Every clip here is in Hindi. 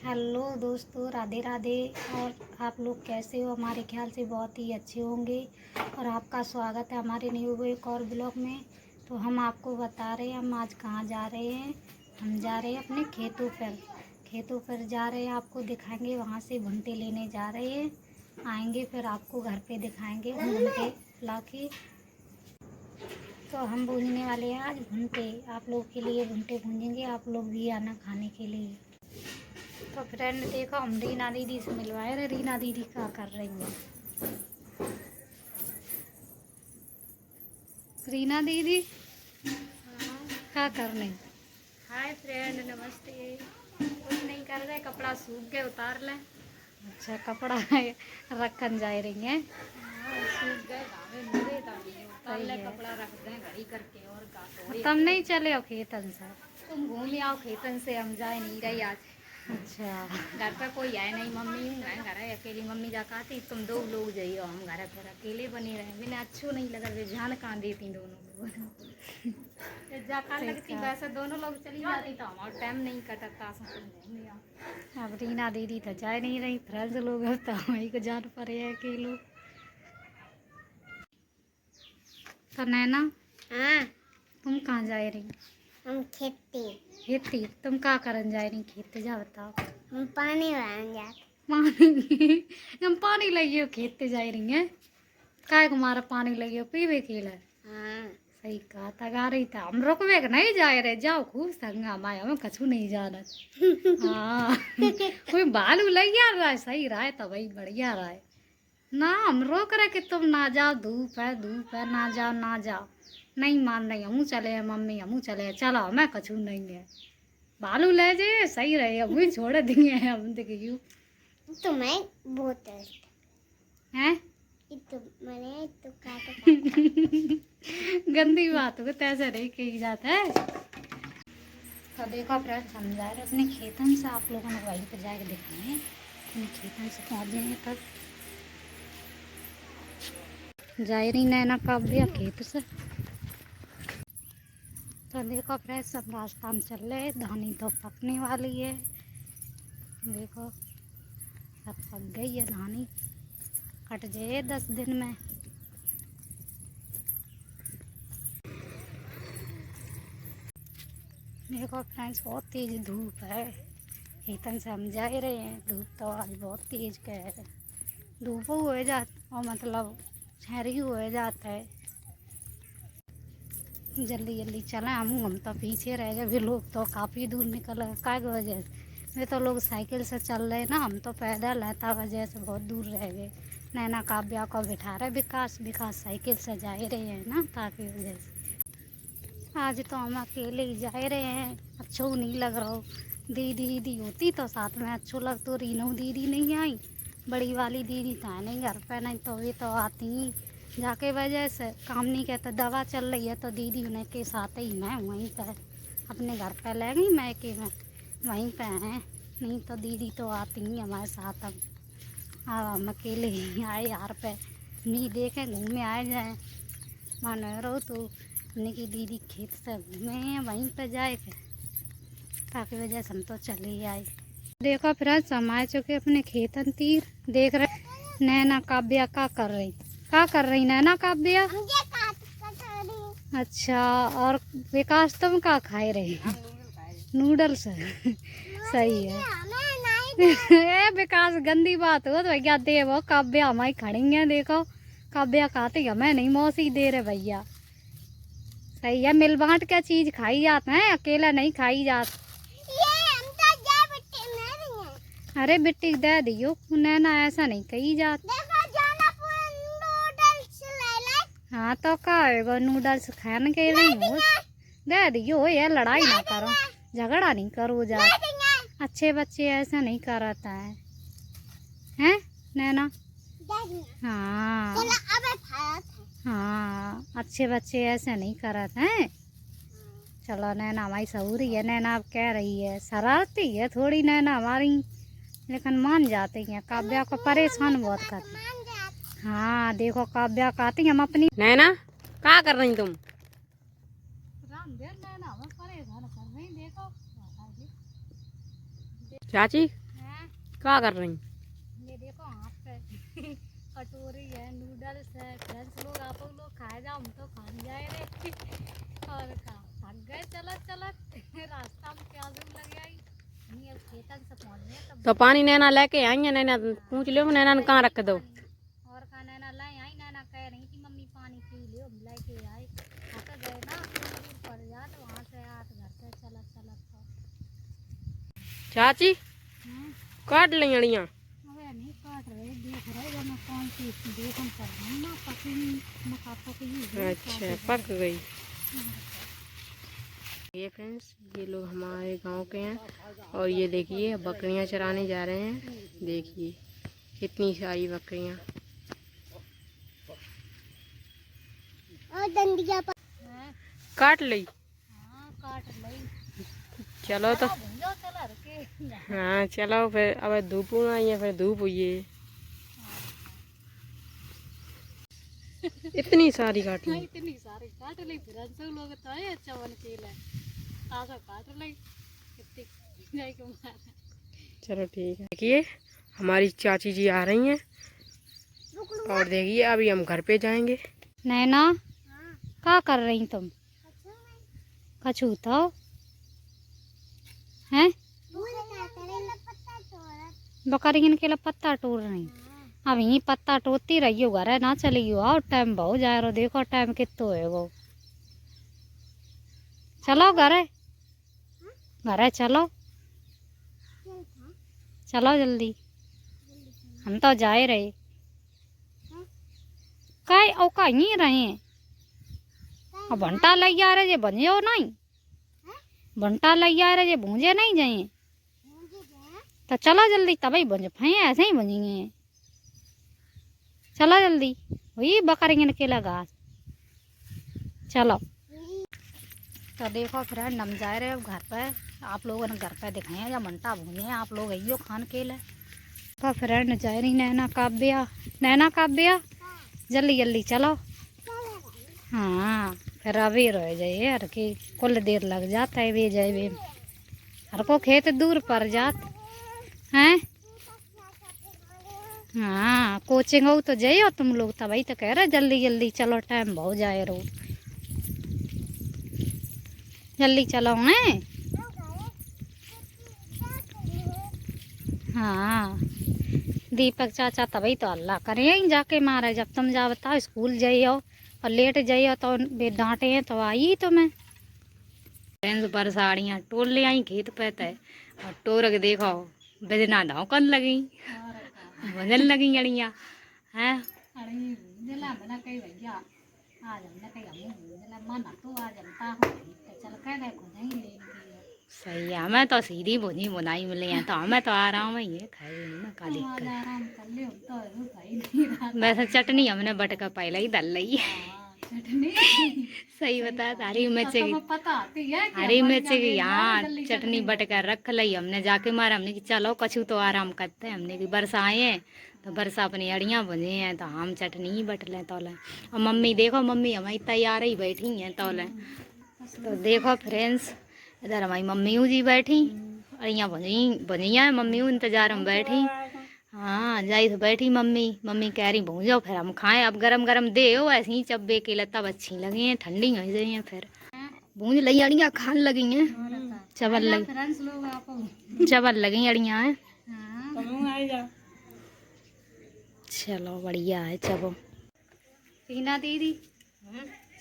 हेलो दोस्तों, राधे राधे। और आप लोग कैसे हो? हमारे ख्याल से बहुत ही अच्छे होंगे। और आपका स्वागत है हमारे न्यू एक और ब्लॉग में। तो हम आपको बता रहे हैं हम आज कहाँ जा रहे हैं। हम जा रहे हैं अपने खेतों पर जा रहे हैं। आपको दिखाएंगे, वहाँ से भुट्टे लेने जा रहे हैं। आएंगे फिर आपको घर पे दिखाएंगे भुट्टे ला के। तो हम भूनने वाले हैं आज भुट्टे। आप लोग के लिए भुट्टे भूनेंगे, आप लोग भी आना खाने के लिए। तो फ्रेंड देखो, हम रीना दीदी से मिलवाए रहे। रीना दीदी क्या कर रही है? रीना दीदी क्या कर रही? हाय फ्रेंड, नमस्ते। कुछ नहीं कर रहे, कपड़ा सूख गए, उतार लें। अच्छा, कपड़ा रखन जा रही है। सूख गए, धावे मुझे उतार सही ले, है। कपड़ा रख दें घड़ी करके। और का तुम नहीं चले हो खेतन से? तुम घूम आओ खेतन से, हम जाए नहीं रही आज। अच्छा, घर पर कोई आए नहीं, मम्मी हूँ मैं घर है अकेली। मम्मी जा कहती तुम दो लोग जाइयो, हम घर पर अकेले बने रहे। मैंने अच्छो नहीं लगा, वे जान कहाँ देती दोनों लोग। जाकर लगती वैसे दोनों लोग चली जाती तो हमारा टाइम नहीं कटता। घूम आओ। अब रीना दीदी तो जा नहीं रही, फ्रेंड्स लोग हैं तो वही को जान पड़े है कि लोग। तो नैना, हाँ, तुम कहाँ जा रही? हम खेती? तुम क्या करन जा रही खेत? जा बताओ। हम पानी भरने जाते। पानी हम पानी लगियो खेत जा रही है। काय तुम्हारा पानी लगियो पीवे के लिए? हाँ, सही कहा, तगा रही था। हम रुकवे के नहीं जा रहे, जाओ खूब संगा माया में कछु नहीं जाना। हाँ कोई बालू लग रहा है, सही रहा है तो भाई बढ़िया रहा है ना। हम रोक रहे कि तुम ना जाओ, धूप है ना जाओ ना जाओ। नहीं मान रही, हमू चले हैं मम्मी, हमू चले हैं। चलो मैं कछु नहीं है, बालू ले जाइए सही रहे। हम भी छोड़ दिए हैं, हम देखियो तुम्हें बहुत हैं। तो मैंने तो काटे गंदी बात हो तैसे नहीं कही जाता है। तो देखो फ्रेंड्स, हम जा रहे अपने खेतन से। आप लोगों ने वहीं पर जाकर दिखाएं, अपने खेतन से पहुँच जाएंगे तब। जा रही नैना काव्या खेत से। तो देखो फ्रेंड्स, सब रास्ता में चल रहे हैं। धानी तो पकने वाली है। देखो सब पक गई है धानी, कट जाए 10 दिन में। देखो फ्रेंड्स, बहुत तेज धूप है। खेतन से हम जा रहे हैं, धूप तो आज बहुत तेज का है। धूप हो जात और मतलब छहरी हो जाता है। जल्दी जल्दी चले हम तो पीछे रह गए। भी लोग तो काफ़ी दूर निकल गए, काय की वजह से? वे तो लोग साइकिल से चल रहे ना, हम तो पैदल है, ता वजह से बहुत दूर रह गए। नैना काव्या को बिठा रहे, विकास साइकिल से जा रहे हैं ना, ताकि वजह से आज तो हम अकेले ही जा रहे हैं। अच्छो नहीं लग रहा हो। दीदी दीदी होती तो साथ में अच्छो लग। तो रीनू दीदी नहीं आई, बड़ी वाली दीदी तो है नहीं घर पे, नहीं तो वे तो आती ही जाके वजह से। काम नहीं कहता, दवा चल रही है तो दीदी उन्हें के साथ ही मैं वहीं पर अपने घर पे ले गई, मैं के में वहीं पे हैं। नहीं तो दीदी तो आती ही हमारे साथ। अब हम अकेले ही आए यार पे, नहीं देखें घूमे आए जाए मन रहो तो। की दीदी खेत से घूमे वहीं पे जाए, ताकि वजह से हम तो चले आए। देखो फिर हम आ चुके अपने खेतन तीर। देख रहे नैना काव्या क्या कर रही नैना काव्या? अच्छा, और विकास तुम क्या खाए रहे? नूडल्स सही है। ए विकास, गंदी बात हो तो भैया दे वो काव्या हमारी खड़ी है। देखो काव्या खाती हमें नहीं, मौसी दे रहे भैया। सही है, मिल बांट के चीज खाई जाते हैं, अकेला नहीं खाई जाती। अरे बिट्टी दे दियो, नैना ऐसा नहीं कही जाती। हाँ तो का नूडल्स खाने के लिए हो, दे दियो। ये लड़ाई ना करो, झगड़ा नहीं करो जा। अच्छे बच्चे ऐसा नहीं करता है, हैं नैना? हाँ हाँ, अच्छे बच्चे ऐसे नहीं करते हैं। चलो नैना हमारी सहूरी है। नैना अब कह रही है, शरारती है थोड़ी नैना हमारी, लेकिन मान जाती हैं। काव्या को परेशान बहुत करती। हाँ देखो काव्या कहती हम अपनी। नैना क्या कर रही तुम? नैना हमें परेशान कर रही। देखो चाची क्या कर रही? ये देखो आप पे कटोरी है, नूडल्स है। फ्रेंड्स लोग आप लोग खाए जाओ, हम तो खा जाए रे। और का थक गए चलत चलत रास्ता में प्यास भी लग गई। नहीं अब खेतन से पहुंच गए तब तो पानी नैना लेके आई है, नैना पूछ लो नैना ने कहाँ रख दो। और का नैना लाई आई, नैना कह रही थी मम्मी पानी पी लियो, हम लेके आए। थक गए ना, थोड़ी दूर पड़ जात, वहाँ से आत घर से चलत चलत तो। चाची काट ली अड़ियाँ। अबे नहीं काट रहे, देख रहे जब मैं कौन सी देखन कर रही हूँ ना, पकी मका पकी। अच्छा पक गई। ये फ्रेंड्स ये लोग हमारे गांव के हैं और ये देखिए बकरियां चराने जा रहे हैं। देखिए कितनी सारी बकरियां। और डंडिया काट ली। हाँ काट ली। चलो तो भूंजो चला रखे। हाँ चलो फिर, अब धूप आई है, फिर धूप हुई है। इतनी सारी काट ली। इतनी सारी काट ली, फिर सब लोग तो है चवन के लिए ताजा काट ली कितनी जाए क्यों मारा। चलो ठीक है। देखिए हमारी चाची जी आ रही हैं और देखिए अभी हम घर पे जाएंगे। नैना क्या कर रही तुम? कछू तो हैं बकरियन के लिए पत्ता तोड़ रही। अब यही पत्ता टोती रही हो, घर ना चली हो। और टाइम बहुत जा रहा, देखो टाइम कितो है वो। चलो घर चलो चलो जल्दी, हम तो जाए रहे। कई ओ कहीं रहे हैं, अब भंटा लग जा रहे जे बंजे हो नहीं, भंटा लग जा रहे जे भूंजे नहीं जाए तो चलो जल्दी, तभी बंज फे ऐसे ही बनेंगे। चलो जल्दी, वही बकरेंगे के लगा। चलो तो देखो फ्रेंड हम जा रहे हो घर पर। आप लोगों ने घर पर दिखाए या मंटा भूने हैं, आप लोग आइयो खान के लिए। तो फ्रेंड जा रही नैना काव्या जल्दी जल्दी चलो। हाँ फिर अभी रह जाइए यार कि कुल देर लग जाता है वे जाए वे। हर को खेत दूर पड़ जात हैं। हाँ कोचिंग हो तो जाइयो तुम लोग, तभी तो कह रहे जल्दी जल्दी चलो, टाइम बहुत जाए रो। जल्दी चलो हैं। हाँ दीपक चाचा तभी तो अल्लाह करे जाके मारे, जब तुम जा बताओ स्कूल जाइयो और लेट जाइयो तो बे डांटे हैं तो आई तुम्हें। फ्रेंड्स पर साड़ियाँ टोल ले आई खेत पे तय और टोर के देखो बेजना धौकन लगी, भजन लगी अड़िया हैं। सही है, हमें तो सीधी भुनी बुनाई मिली है तो हमें तो आराम ही है, खाए ना का दिक्कत। वैसे चटनी हमने बटका पहले ही डाल ली। सही बता, हरी मिर्च की, हरी मिर्च की यहाँ चटनी बटका रख ली हमने जाके मारा। हमने कि चलो कछु तो आराम करते हैं, हमने कि बरसा आए हैं तो बरसा अपनी अड़ियाँ बुझे हैं तो हम चटनी ही बट लें तोलें। और मम्मी देखो, मम्मी हमारी तैयार ही बैठी हैं तोलें। तो देखो फ्रेंड्स इधर हमारी मम्मी जी बैठी, अड़ियाँ बुझिया है, मम्मी इंतजार में बैठी। हाँ जाई तो बैठी मम्मी कह रही भूंजो फिर हम खाएं। अब गरम गरम दे हो ऐसे ही चब्बे के लिए, तब अच्छी लगी हैं, ठंडी हो गई हैं फिर भूंज लगी अड़ियाँ खान लगी हैं। चबल लगी अड़ियाँ हैं। चलो बढ़िया है। चलो टीना दीदी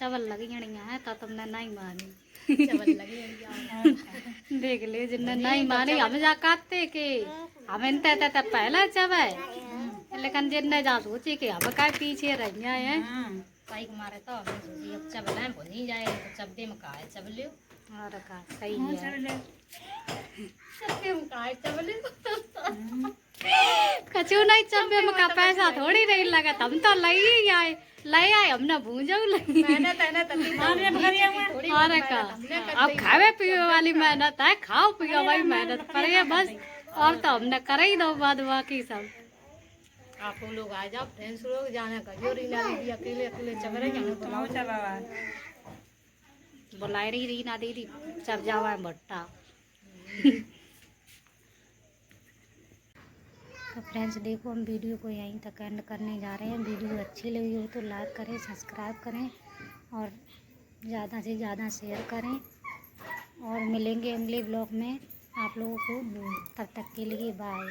चबल लगी अड़ियाँ हैं तो तुमने नहीं मानी। देख ले जिन्ने नहीं मानी हम जा काटते के हम इनते ते पहला चबे, लेकिन जिन्ने जा सोची कि हम का पीछे रह गए हैं भाई हमारे तो हम सोची अब चबल है भुनी जाए तो चब्बे में काहे चबलियो। और का सही है चब्बे में काहे चबलियो। कछु नहीं, चब्बे में का पैसा थोड़ी नहीं लगा, हम तो ले आए हमने भूंजो लगी और का। अब खावे पिए वाली मेहनत है, खाओ पियो भाई मेहनत पर ये बस, और तो हमने कर ही दो बाद बाकी सब। आप लोग आ जाओ फ्रेंड्स लोग, जाने का जोरी ना दीदी अकेले अकेले चल रहे हैं। बुला रही ना दीदी चल जावा भट्टा। तो फ्रेंड्स देखो, हम वीडियो को यहीं तक एंड करने जा रहे हैं। वीडियो अच्छी लगी हो तो लाइक करें, सब्सक्राइब करें और ज़्यादा से ज़्यादा शेयर करें। और मिलेंगे अगले ब्लॉग में आप लोगों को। तब तक के लिए बाय।